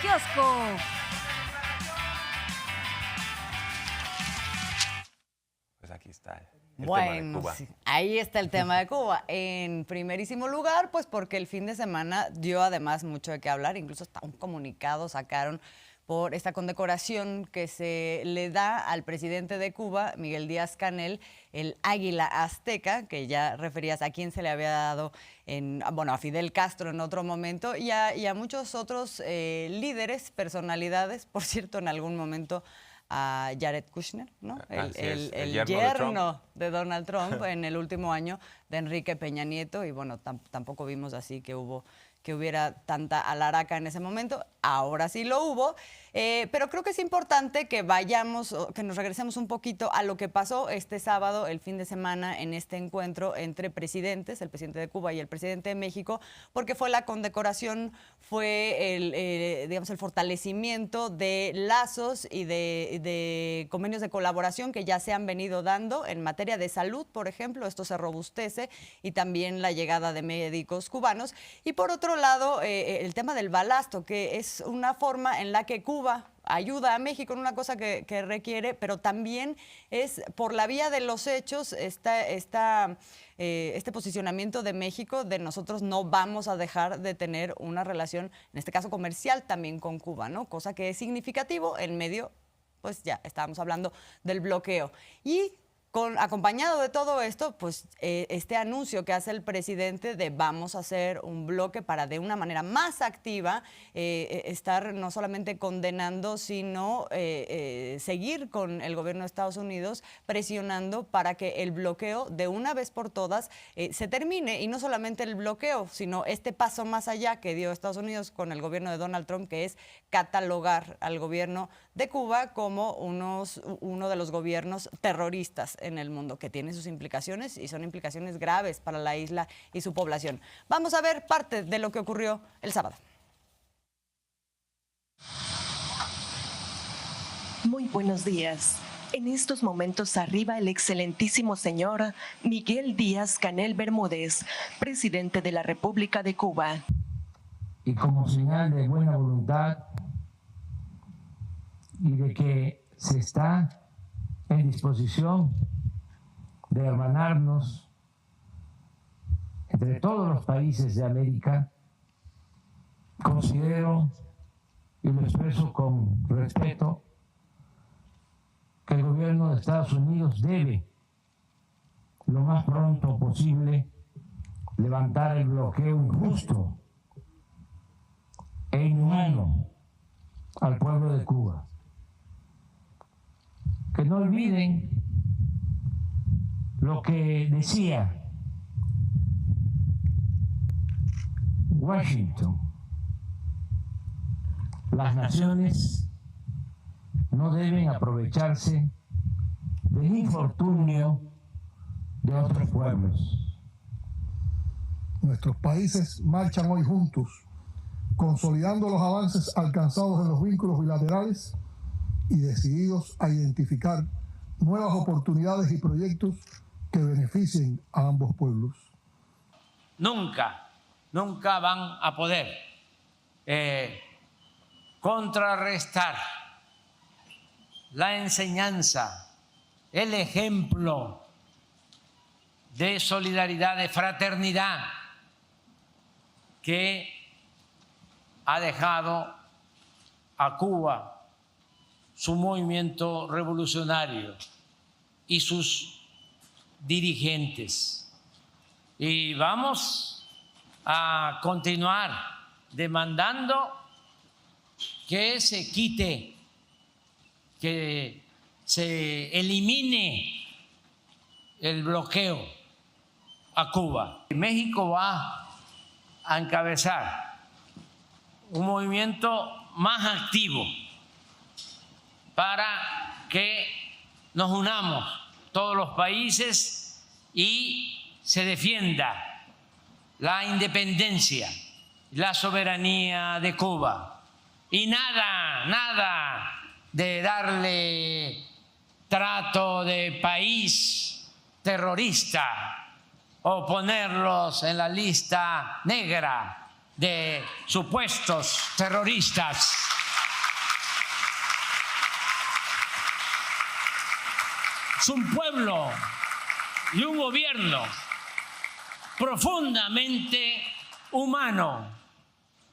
kiosco. Pues aquí está el Bueno, tema de Cuba. sí, ahí está el tema de Cuba. En primerísimo lugar, pues porque el fin de semana dio además mucho de qué hablar, incluso hasta un comunicado sacaron por esta condecoración que se le da al presidente de Cuba, Miguel Díaz-Canel, el Águila Azteca, que ya referías a quién se le había dado, a Fidel Castro en otro momento, y a muchos otros líderes, personalidades, por cierto, en algún momento a Jared Kushner, ¿no? El yerno de Donald Trump en el último año de Enrique Peña Nieto, y bueno, tampoco vimos así que hubiera tanta alaraca en ese momento. Ahora sí lo hubo, pero creo que es importante que que nos regresemos un poquito a lo que pasó este sábado, el fin de semana, en este encuentro entre presidentes, el presidente de Cuba y el presidente de México, porque fue la condecoración, fue el fortalecimiento de lazos y de convenios de colaboración que ya se han venido dando en materia de salud, por ejemplo. Esto se robustece, y también la llegada de médicos cubanos. Y por otro lado, el tema del balasto, que es una forma en la que Cuba ayuda a México en una cosa que requiere, pero también es por la vía de los hechos este posicionamiento de México de nosotros no vamos a dejar de tener una relación, en este caso comercial, también con Cuba, ¿no? Cosa que es significativo en medio, pues ya estábamos hablando del bloqueo. Y acompañado de todo esto, pues este anuncio que hace el presidente de vamos a hacer un bloque para de una manera más activa estar no solamente condenando, sino seguir con el gobierno de Estados Unidos presionando para que el bloqueo de una vez por todas se termine. Y no solamente el bloqueo, sino este paso más allá que dio Estados Unidos con el gobierno de Donald Trump, que es catalogar al gobierno de Cuba como uno de los gobiernos terroristas en el mundo, que tiene sus implicaciones y son implicaciones graves para la isla y su población. Vamos a ver parte de lo que ocurrió el sábado. Muy buenos días. En estos momentos arriba el excelentísimo señor Miguel Díaz-Canel Bermúdez, presidente de la República de Cuba. Y como señal de buena voluntad y de que se está en disposición de hermanarnos entre todos los países de América, considero y lo expreso con respeto que el gobierno de Estados Unidos debe lo más pronto posible levantar el bloqueo injusto e inhumano al pueblo de Cuba. Que no olviden lo que decía Washington: las naciones no deben aprovecharse del infortunio de otros pueblos. Nuestros países marchan hoy juntos, consolidando los avances alcanzados en los vínculos bilaterales y decididos a identificar nuevas oportunidades y proyectos que beneficien a ambos pueblos. Nunca van a poder contrarrestar la enseñanza, el ejemplo de solidaridad, de fraternidad que ha dejado a Cuba su movimiento revolucionario y sus dirigentes. Y vamos a continuar demandando que se quite, que se elimine el bloqueo a Cuba. México va a encabezar un movimiento más activo para que nos unamos todos los países y se defienda la independencia, la soberanía de Cuba. Y nada de darle trato de país terrorista o ponerlos en la lista negra de supuestos terroristas. Es un pueblo y un gobierno profundamente humano.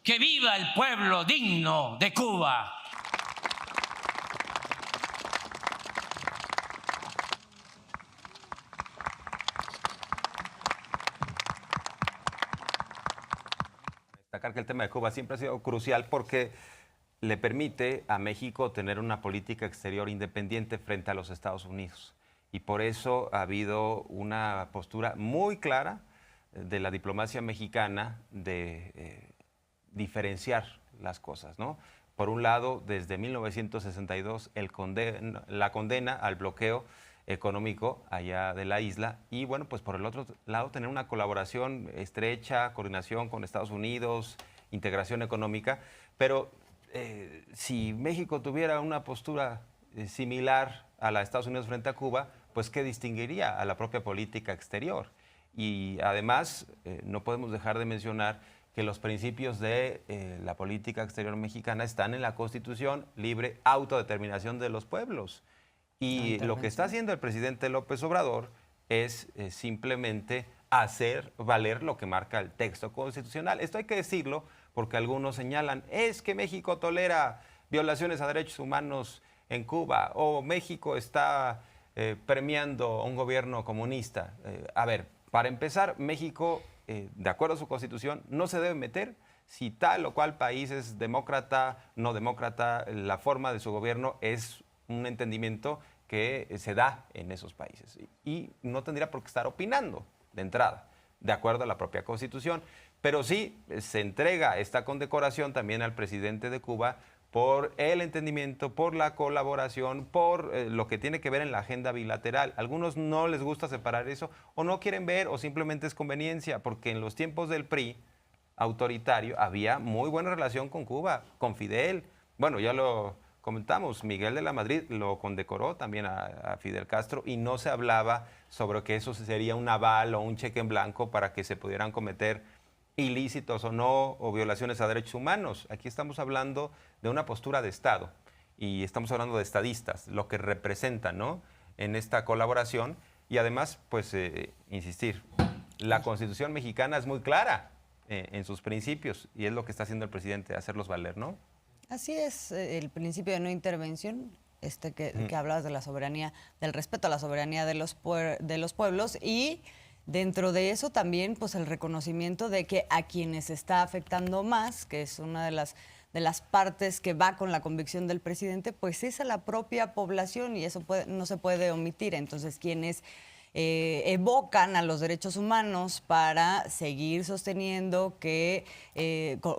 ¡Que viva el pueblo digno de Cuba! Destacar que el tema de Cuba siempre ha sido crucial porque le permite a México tener una política exterior independiente frente a los Estados Unidos. Y por eso ha habido una postura muy clara de la diplomacia mexicana de diferenciar las cosas, ¿no? Por un lado, desde 1962, la condena al bloqueo económico allá de la isla y, bueno, pues por el otro lado, tener una colaboración estrecha, coordinación con Estados Unidos, integración económica, pero si México tuviera una postura similar a la de Estados Unidos frente a Cuba, pues ¿qué distinguiría a la propia política exterior? Y además, no podemos dejar de mencionar que los principios de la política exterior mexicana están en la Constitución, libre autodeterminación de los pueblos. Y lo que está haciendo el presidente López Obrador es simplemente hacer valer lo que marca el texto constitucional. Esto hay que decirlo porque algunos señalan, es que México tolera violaciones a derechos humanos en Cuba o México está premiando a un gobierno comunista. A ver, para empezar, México, de acuerdo a su constitución, no se debe meter si tal o cual país es demócrata, no demócrata, la forma de su gobierno es un entendimiento que se da en esos países. Y no tendría por qué estar opinando de entrada, de acuerdo a la propia Constitución. Pero sí se entrega esta condecoración también al presidente de Cuba por el entendimiento, por la colaboración, por lo que tiene que ver en la agenda bilateral. Algunos no les gusta separar eso o no quieren ver o simplemente es conveniencia, porque en los tiempos del PRI autoritario había muy buena relación con Cuba, con Fidel. Bueno, ya lo comentamos, Miguel de la Madrid lo condecoró también a Fidel Castro y no se hablaba sobre que eso sería un aval o un cheque en blanco para que se pudieran cometer ilícitos o no, o violaciones a derechos humanos. Aquí estamos hablando de una postura de Estado y estamos hablando de estadistas, lo que representan, ¿no?, en esta colaboración. Y además, pues, insistir, la Constitución mexicana es muy clara en sus principios y es lo que está haciendo el presidente, hacerlos valer, ¿no? Así es, el principio de no intervención, que hablabas de la soberanía, del respeto a la soberanía de los pueblos y dentro de eso también pues el reconocimiento de que a quienes está afectando más, que es una de las partes que va con la convicción del presidente, pues es a la propia población y eso no se puede omitir. Entonces quienes evocan a los derechos humanos para seguir sosteniendo que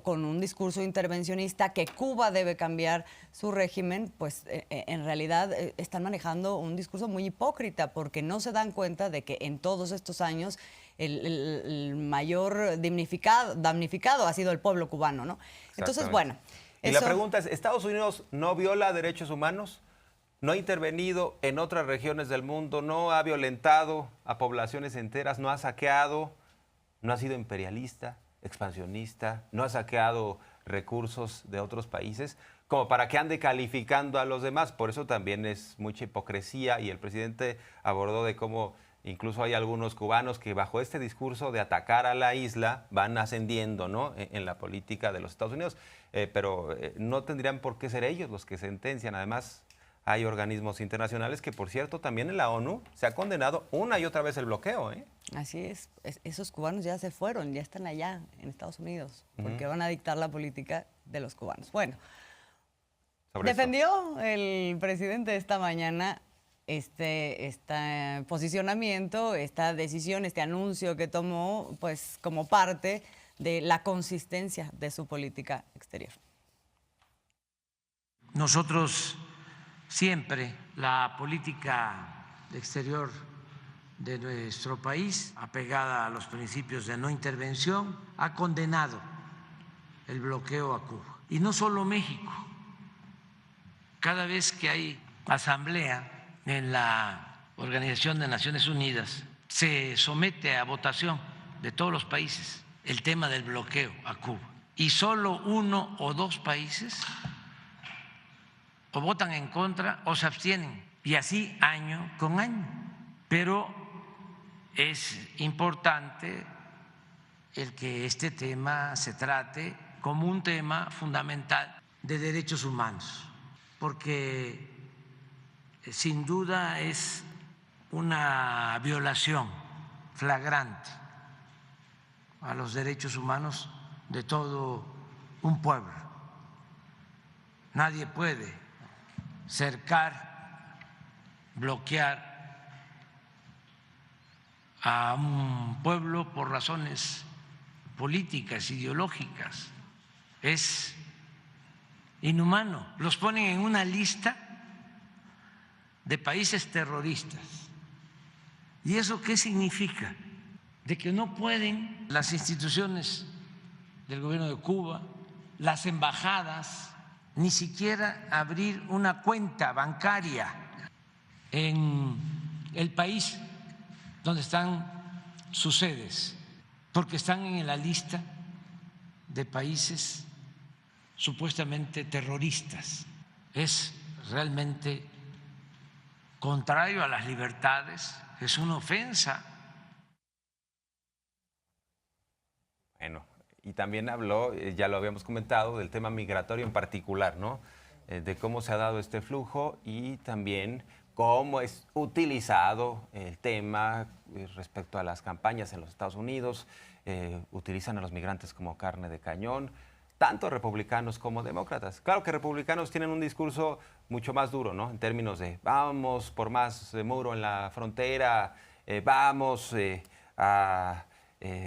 con un discurso intervencionista que Cuba debe cambiar su régimen, pues en realidad están manejando un discurso muy hipócrita porque no se dan cuenta de que en todos estos años el mayor damnificado ha sido el pueblo cubano, ¿no? Entonces, bueno. Y la pregunta es, ¿Estados Unidos no viola derechos humanos? ¿No ha intervenido en otras regiones del mundo? ¿No ha violentado a poblaciones enteras? ¿No ha saqueado? ¿No ha sido imperialista, expansionista? ¿No ha saqueado recursos de otros países? Como para que ande calificando a los demás. Por eso también es mucha hipocresía y el presidente abordó de cómo incluso hay algunos cubanos que bajo este discurso de atacar a la isla van ascendiendo, ¿no?, en la política de los Estados Unidos. Pero no tendrían por qué ser ellos los que sentencian. Además, hay organismos internacionales que, por cierto, también en la ONU se ha condenado una y otra vez el bloqueo, ¿eh? Así es. Esos cubanos ya se fueron, ya están allá en Estados Unidos, porque van a dictar la política de los cubanos. Bueno, defendió el presidente esta mañana este posicionamiento, esta decisión, este anuncio que tomó, pues, como parte de la consistencia de su política exterior. Nosotros siempre la política exterior de nuestro país, apegada a los principios de no intervención, ha condenado el bloqueo a Cuba. Y no solo México. Cada vez que hay asamblea en la Organización de Naciones Unidas, se somete a votación de todos los países el tema del bloqueo a Cuba. y solo 1 o 2 países o votan en contra o se abstienen, y así año con año. Pero es importante el que este tema se trate como un tema fundamental de derechos humanos, porque sin duda es una violación flagrante a los derechos humanos de todo un pueblo. Nadie puede cercar, bloquear a un pueblo por razones políticas, ideológicas. Es inhumano. Los ponen en una lista de países terroristas. ¿Y eso qué significa? De que no pueden las instituciones del gobierno de Cuba, las embajadas, ni siquiera abrir una cuenta bancaria en el país donde están sus sedes, porque están en la lista de países supuestamente terroristas. Es realmente contrario a las libertades, es una ofensa. Bueno, y también habló, ya lo habíamos comentado, del tema migratorio en particular, ¿no? De cómo se ha dado este flujo y también cómo es utilizado el tema respecto a las campañas en los Estados Unidos. Utilizan a los migrantes como carne de cañón, tanto republicanos como demócratas. Claro que republicanos tienen un discurso mucho más duro, ¿no? En términos de vamos por más muro en la frontera, vamos a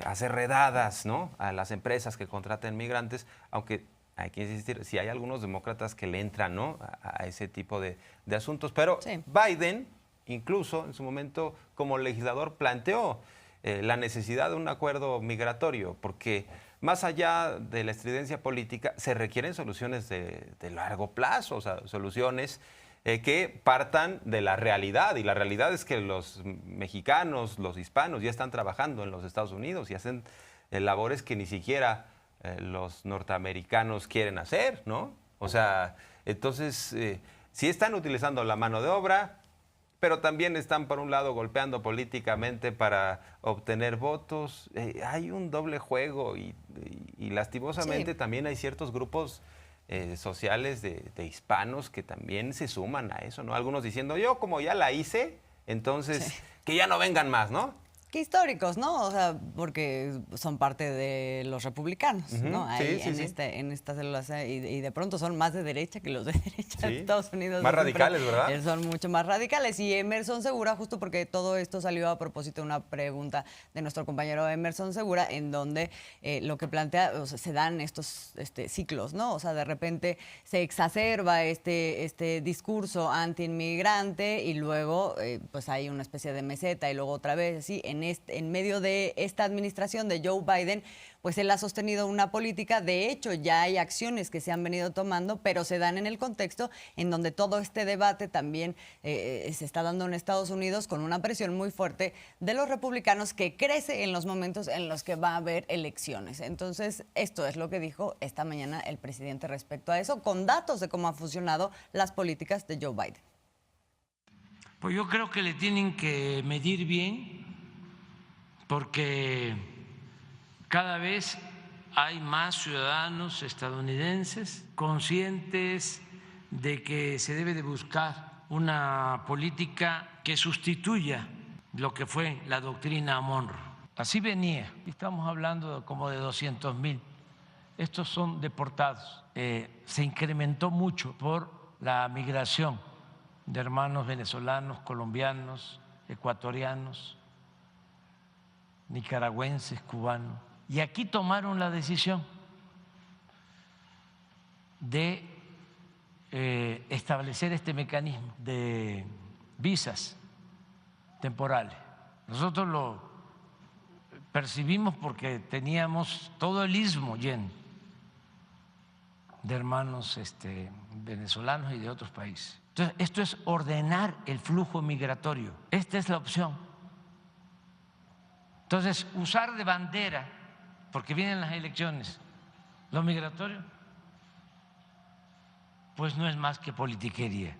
hacer redadas, ¿no?, a las empresas que contraten migrantes, aunque hay que insistir, si hay algunos demócratas que le entran, ¿no?, a ese tipo de asuntos. Pero sí, Biden, incluso en su momento como legislador, planteó la necesidad de un acuerdo migratorio, porque más allá de la estridencia política, se requieren soluciones de largo plazo, o sea, soluciones que partan de la realidad, y la realidad es que los mexicanos, los hispanos ya están trabajando en los Estados Unidos y hacen labores que ni siquiera los norteamericanos quieren hacer, ¿no? O sea, entonces, sí están utilizando la mano de obra, pero también están, por un lado, golpeando políticamente para obtener votos. Hay un doble juego y lastimosamente sí, también hay ciertos grupos sociales de hispanos que también se suman a eso, ¿no? Algunos diciendo, yo como ya la hice, entonces sí, que ya no vengan más, ¿no? Qué históricos, ¿no? O sea, porque son parte de los republicanos, ¿no? Ahí sí, en estas células, y de pronto son más de derecha que los de derecha de Estados Unidos. Más radicales, ¿verdad? Son mucho más radicales. Y Emerson Segura, justo porque todo esto salió a propósito de una pregunta de nuestro compañero Emerson Segura, en donde lo que plantea, o sea, se dan estos ciclos, ¿no? O sea, de repente se exacerba este discurso anti-inmigrante y luego pues hay una especie de meseta y luego otra vez así. En medio de esta administración de Joe Biden, pues él ha sostenido una política. De hecho, ya hay acciones que se han venido tomando, pero se dan en el contexto en donde todo este debate también se está dando en Estados Unidos con una presión muy fuerte de los republicanos que crece en los momentos en los que va a haber elecciones. Entonces, esto es lo que dijo esta mañana el presidente respecto a eso, con datos de cómo han funcionado las políticas de Joe Biden. Pues yo creo que le tienen que medir bien, porque cada vez hay más ciudadanos estadounidenses conscientes de que se debe de buscar una política que sustituya lo que fue la doctrina Monroe. Así venía, estamos hablando como de 200,000. Estos son deportados. Se incrementó mucho por la migración de hermanos venezolanos, colombianos, ecuatorianos, nicaragüenses, cubanos, y aquí tomaron la decisión de establecer este mecanismo de visas temporales. Nosotros lo percibimos porque teníamos todo el istmo lleno de hermanos venezolanos y de otros países. Entonces, esto es ordenar el flujo migratorio. Esta es la opción. Entonces, usar de bandera, porque vienen las elecciones, Lo migratorio, pues no es más que politiquería.